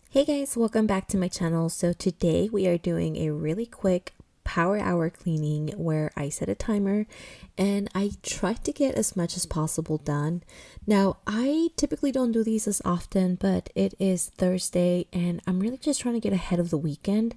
Hey guys, welcome back to my channel. So today we are doing a really quick power hour cleaning where I set a timer and I try to get as much as possible done. Now, I typically don't do these as often, but it is Thursday and I'm really just trying to get ahead of the weekend.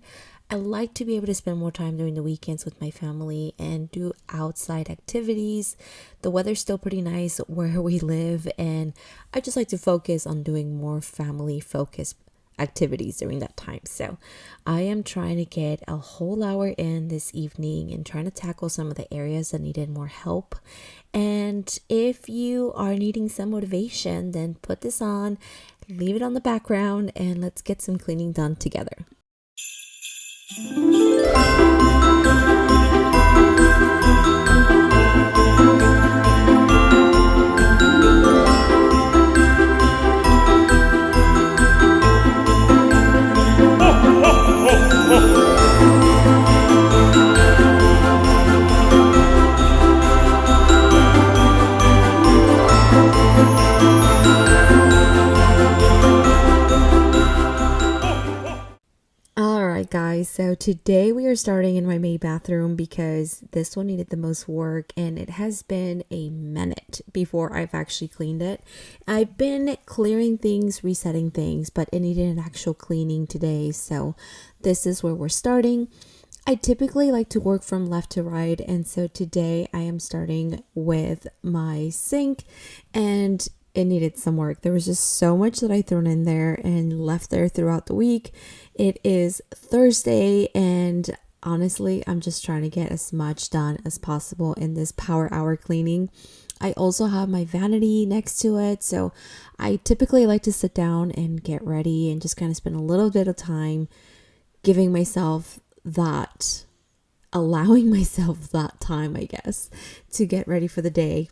I like to be able to spend more time during the weekends with my family and do outside activities. The weather's still pretty nice where we live, and I just like to focus on doing more family focused activities during that time. So I am trying to get a whole hour in this evening and trying to tackle some of the areas that needed more help. And if you are needing some motivation, then put this on, leave it on the background, and let's get some cleaning done together. Guys, so today we are starting in my main bathroom because this one needed the most work and it has been a minute before I've actually cleaned it. I've been clearing things, resetting things, but it needed an actual cleaning today, so this is where we're starting. I typically like to work from left to right, and so today I am starting with my sink, and it needed some work. There was just so much that I thrown in there and left there throughout the week. It is Thursday and honestly, I'm just trying to get as much done as possible in this power hour cleaning. I also have my vanity next to it, so I typically like to sit down and get ready and just kind of spend a little bit of time giving myself that, allowing myself that time, I guess, to get ready for the day.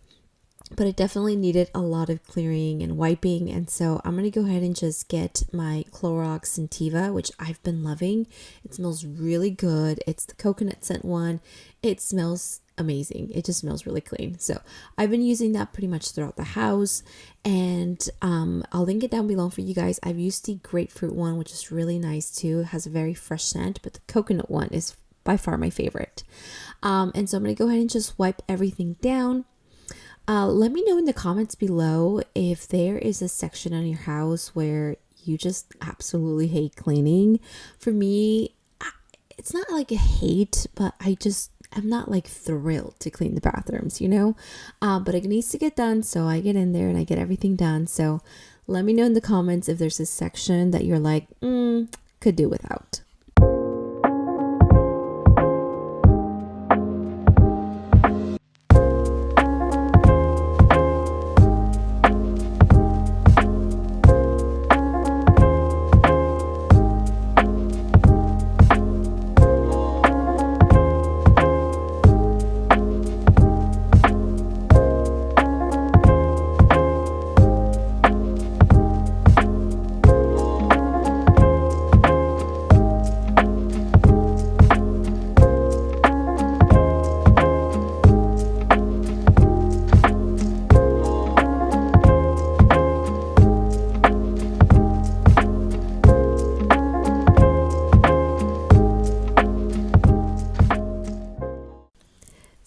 But it definitely needed a lot of clearing and wiping, and so I'm going to go ahead and just get my Clorox Scentiva, which I've been loving. It smells really good. It's the coconut scent one. It smells amazing. It just smells really clean. So I've been using that pretty much throughout the house, and I'll link it down below for you guys. I've used the grapefruit one, which is really nice too. It has a very fresh scent, but the coconut one is by far my favorite. And so I'm going to go ahead and just wipe everything down. Let me know in the comments below if there is a section on your house where you just absolutely hate cleaning. For me, it's not like a hate, but I'm not like thrilled to clean the bathrooms, you know? But it needs to get done, so I get in there and I get everything done. So let me know in the comments if there's a section that you're like, could do without.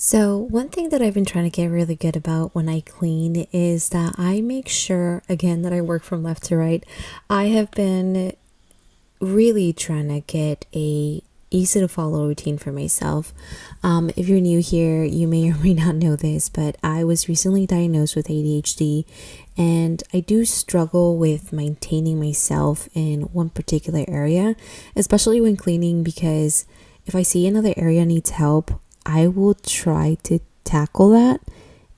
So one thing that I've been trying to get really good about when I clean is that I make sure, again, that I work from left to right. I have been really trying to get a easy to follow routine for myself. If you're new here, you may or may not know this, but I was recently diagnosed with ADHD, and I do struggle with maintaining myself in one particular area, especially when cleaning, because if I see another area needs help, I will try to tackle that,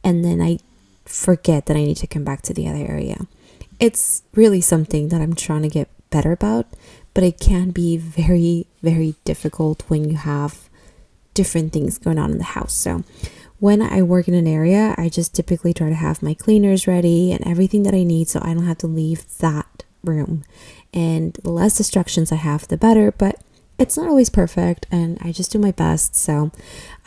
and then I forget that I need to come back to the other area. It's really something that I'm trying to get better about, but it can be very, very difficult when you have different things going on in the house. So when I work in an area, I just typically try to have my cleaners ready and everything that I need so I don't have to leave that room. And the less distractions I have, the better, but it's not always perfect, and I just do my best. So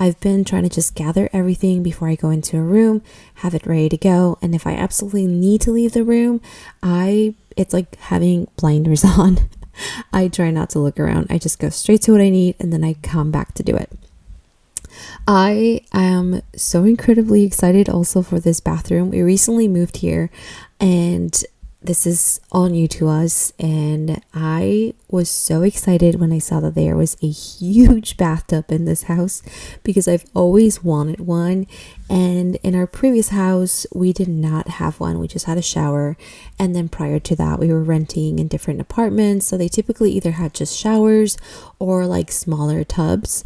I've been trying to just gather everything before I go into a room, have it ready to go, and if I absolutely need to leave the room, it's like having blinders on. I try not to look around. I just go straight to what I need and then I come back to do it. I am so incredibly excited also for this bathroom. We recently moved here and this is all new to us, and I was so excited when I saw that there was a huge bathtub in this house because I've always wanted one, and in our previous house we did not have one. We just had a shower, and then prior to that we were renting in different apartments, so they typically either had just showers or like smaller tubs.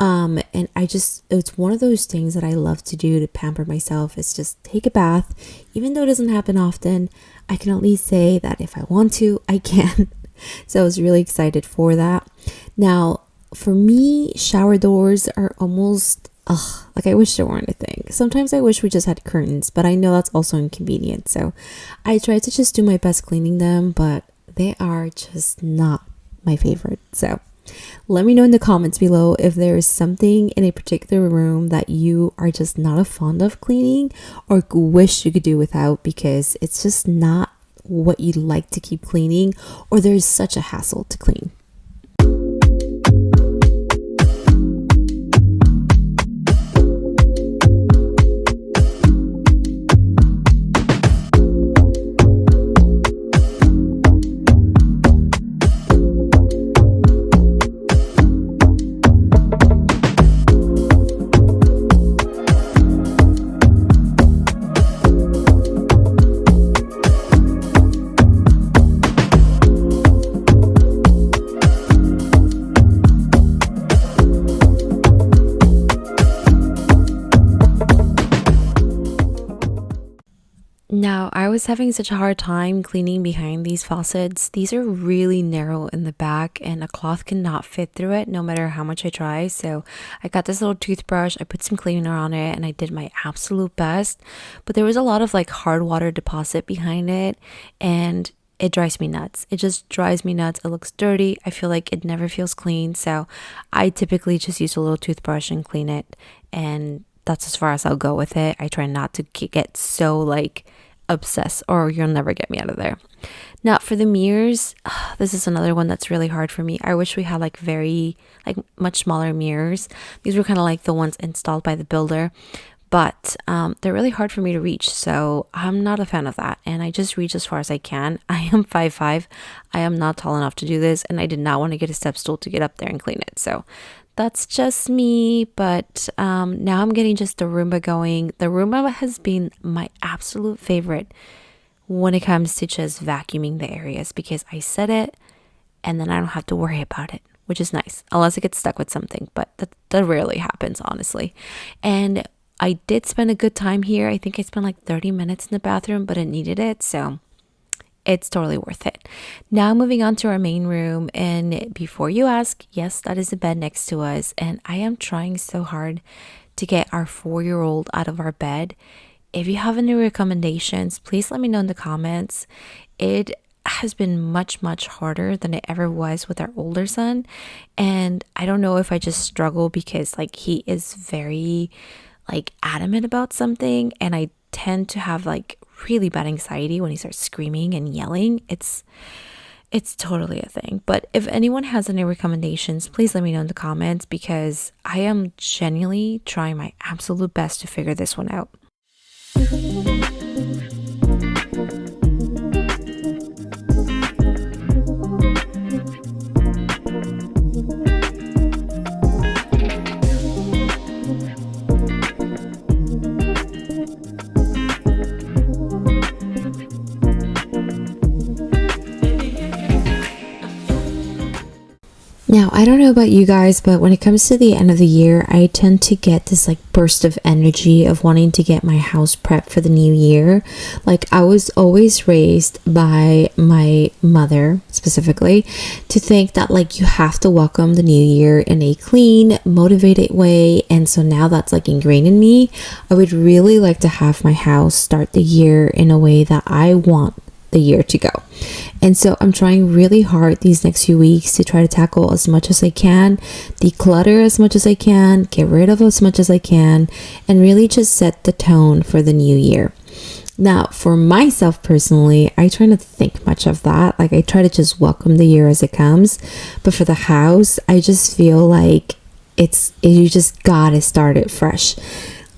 And it's one of those things that I love to do to pamper myself, is just take a bath. Even though it doesn't happen often, I can at least say that if I want to, I can. So I was really excited for that. Now, for me, shower doors are almost, like I wish there weren't a thing. Sometimes I wish we just had curtains, but I know that's also inconvenient. So I try to just do my best cleaning them, but they are just not my favorite. So let me know in the comments below if there is something in a particular room that you are just not a fond of cleaning or wish you could do without, because it's just not what you like to keep cleaning, or there's such a hassle to clean. Now, I was having such a hard time cleaning behind these faucets. These are really narrow in the back and a cloth cannot fit through it no matter how much I try. So I got this little toothbrush, I put some cleaner on it, and I did my absolute best. But there was a lot of like hard water deposit behind it, and it drives me nuts. It just drives me nuts. It looks dirty. I feel like it never feels clean. So I typically just use a little toothbrush and clean it. And that's as far as I'll go with it. I try not to get so like obsessed, or you'll never get me out of there. Now for the mirrors, this is another one that's really hard for me. I wish we had like much smaller mirrors. These were kind of like the ones installed by the builder, but they're really hard for me to reach, so I'm not a fan of that, and I just reach as far as I can. I am 5'5". I am not tall enough to do this, and I did not want to get a step stool to get up there and clean it. So that's just me. But now I'm getting just the Roomba going. The Roomba has been my absolute favorite when it comes to just vacuuming the areas, because I set it and then I don't have to worry about it, which is nice, unless it gets stuck with something, but that rarely happens, honestly. And I did spend a good time here. I think I spent like 30 minutes in the bathroom, but it needed it, so it's totally worth it. Now moving on to our main room, and before you ask, yes, that is the bed next to us, and I am trying so hard to get our 4-year-old out of our bed. If you have any recommendations, please let me know in the comments. It has been much harder than it ever was with our older son, and I don't know if I just struggle because like he is very like adamant about something, and I tend to have like really bad anxiety when he starts screaming and yelling. It's totally a thing. But if anyone has any recommendations, please let me know in the comments, because I am genuinely trying my absolute best to figure this one out. Now, I don't know about you guys, but when it comes to the end of the year, I tend to get this like burst of energy of wanting to get my house prepped for the new year. Like, I was always raised by my mother specifically to think that like you have to welcome the new year in a clean, motivated way. And so now that's like ingrained in me. I would really like to have my house start the year in a way that I want the year to go. And so I'm trying really hard these next few weeks to try to tackle as much as I can, declutter as much as I can, get rid of as much as I can, and really just set the tone for the new year. Now, for myself personally, I try not to think much of that. Like, I try to just welcome the year as it comes. But for the house, I just feel like you just gotta start it fresh.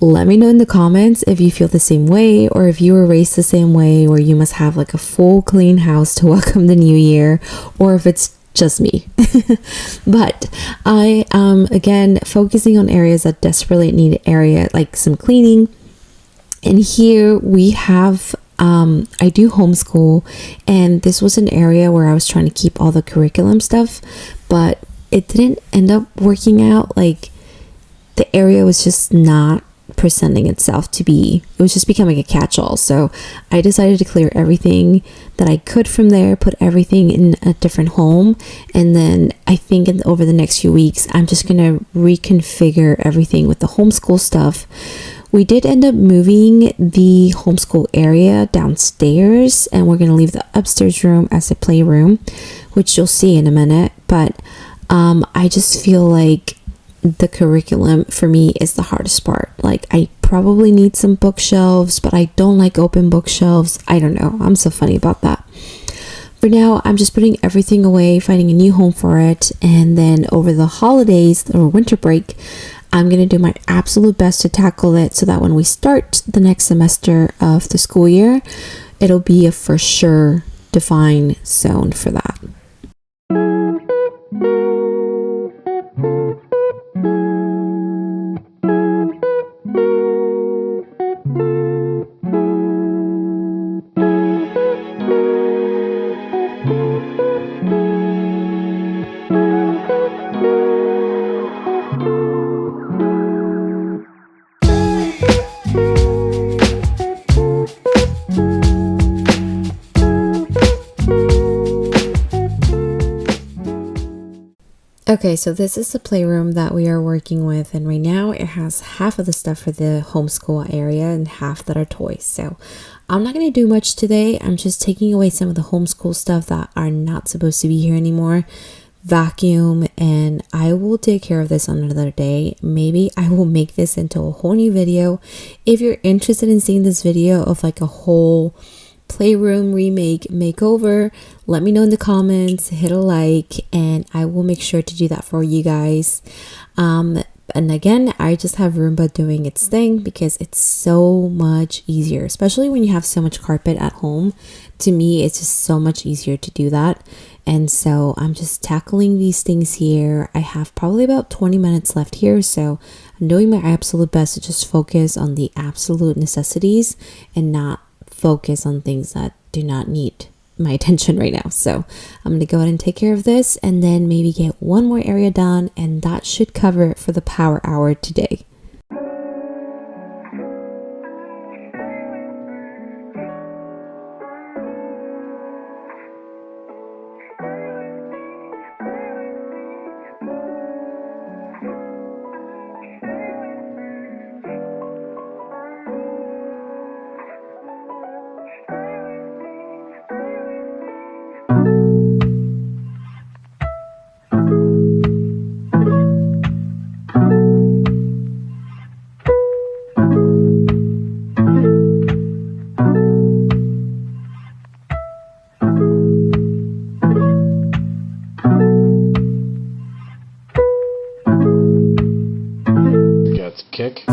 Let me know in the comments if you feel the same way, or if you were raised the same way, where you must have like a full clean house to welcome the new year, or if it's just me. But I again focusing on areas that desperately need like some cleaning. And here we have I do homeschool, and this was an area where I was trying to keep all the curriculum stuff, but it didn't end up working out. Like, the area was just not presenting itself to be, it was just becoming a catch-all. So I decided to clear everything that I could from there, put everything in a different home, and then I think over the next few weeks I'm just gonna reconfigure everything with the homeschool stuff. We did end up moving the homeschool area downstairs, and we're gonna leave the upstairs room as a playroom, which you'll see in a minute. But I just feel like the curriculum for me is the hardest part. Like, I probably need some bookshelves, but I don't like open bookshelves. I don't know, I'm so funny about that. For now, I'm just putting everything away, finding a new home for it, and then over the holidays or winter break, I'm gonna do my absolute best to tackle it, so that when we start the next semester of the school year, it'll be a for sure defined zone for that. Okay, so this is the playroom that we are working with, and right now it has half of the stuff for the homeschool area and half that are toys. So I'm not going to do much today. I'm just taking away some of the homeschool stuff that are not supposed to be here anymore, vacuum, and I will take care of this on another day. Maybe I will make this into a whole new video. If you're interested in seeing this video of like a whole playroom remake makeover, let me know in the comments, hit a like, and I will make sure to do that for you guys. And again, I just have Roomba doing its thing because it's so much easier, especially when you have so much carpet at home. To me, it's just so much easier to do that. And so I'm just tackling these things here. I have probably about 20 minutes left here, so I'm doing my absolute best to just focus on the absolute necessities and not focus on things that do not need my attention right now. So I'm going to go ahead and take care of this, and then maybe get one more area done, and that should cover it for the power hour today. Kick.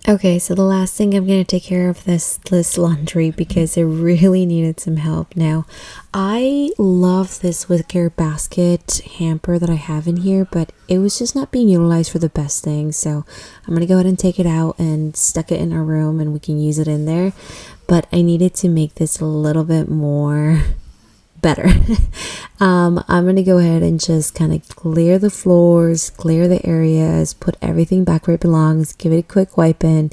Okay, so the last thing I'm going to take care of this laundry because it really needed some help. Now, I love this wicker basket hamper that I have in here, but it was just not being utilized for the best thing. So I'm going to go ahead and take it out and stuck it in our room, and we can use it in there. But I needed to make this a little bit more better. I'm going to go ahead and just kind of clear the floors, clear the areas, put everything back where it belongs, give it a quick wipe in,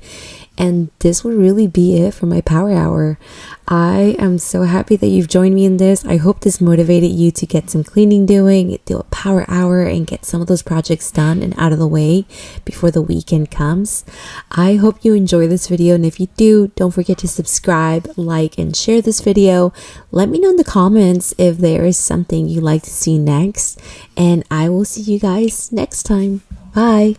and this would really be it for my power hour. I am so happy that you've joined me in this. I hope this motivated you to get some cleaning doing, do a power hour, and get some of those projects done and out of the way before the weekend comes. I hope you enjoy this video, and if you do, don't forget to subscribe, like, and share this video. Let me know in the comments if there is something you'd like to see next, and I will see you guys next time. Bye!